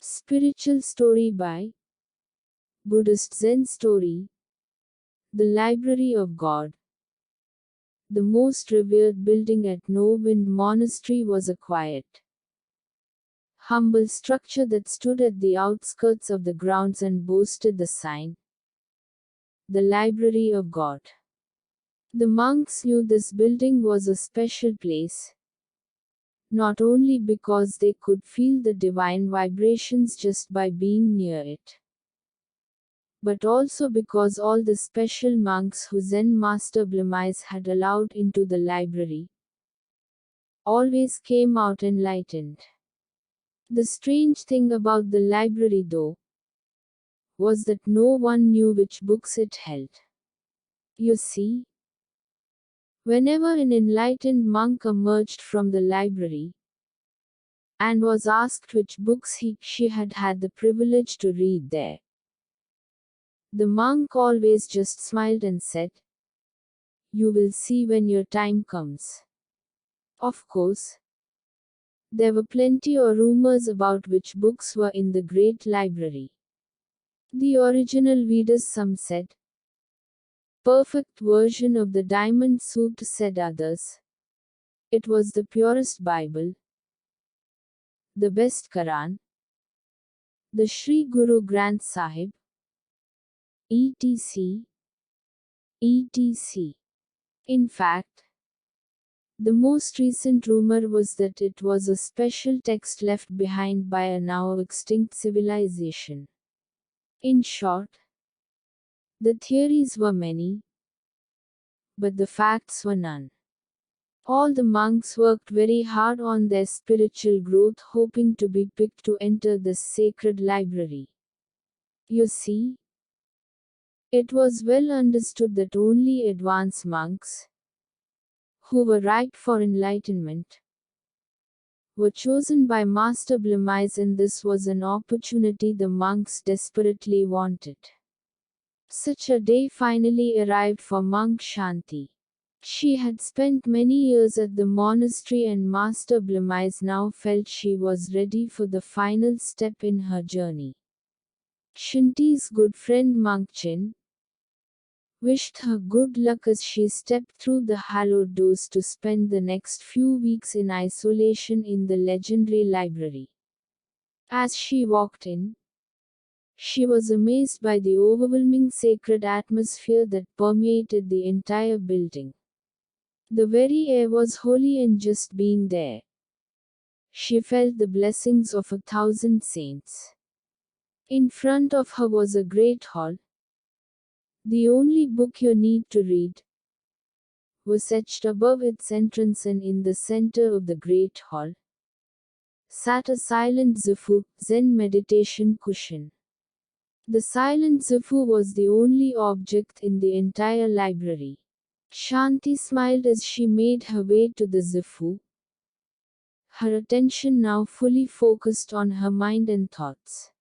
Spiritual story by Buddhist Zen story. The Library of God. The most revered building at No Wind Monastery was a quiet, humble structure that stood at the outskirts of the grounds and boasted the sign, The Library of God. The monks knew this building was a special place, not only because they could feel the divine vibrations just by being near it, but also because all the special monks who Zen Master Blumais had allowed into the library always came out enlightened. The strange thing about the library, though, was that no one knew which books it held. You see, whenever an enlightened monk emerged from the library and was asked which books she had had the privilege to read there, the monk always just smiled and said, "You will see when your time comes." Of course, there were plenty of rumors about which books were in the great library. The original Vedas, some said. Perfect version of the Diamond Suit, said others. It was the purest Bible, the best Quran, the Sri Guru Granth Sahib, etc. etc. In fact, the most recent rumor was that it was a special text left behind by a now extinct civilization. In short, the theories were many, but the facts were none. All the monks worked very hard on their spiritual growth, hoping to be picked to enter this sacred library. You see, it was well understood that only advanced monks, who were ripe for enlightenment, were chosen by Master Blumais, and this was an opportunity the monks desperately wanted. Such a day finally arrived for monk Shanti. She had spent many years at the monastery, and Master Blumais now felt she was ready for the final step in her journey. Shanti's good friend Monk Chin wished her good luck as she stepped through the hallowed doors to spend the next few weeks in isolation in the legendary library. As she walked in, she was amazed by the overwhelming sacred atmosphere that permeated the entire building. The very air was holy, and just being there, she felt the blessings of 1,000 saints. In front of her was a great hall. The only book you need to read was etched above its entrance, and in the center of the great hall sat a silent Zafu, Zen meditation cushion. The silent Zafu was the only object in the entire library. Shanti smiled as she made her way to the Zafu, her attention now fully focused on her mind and thoughts.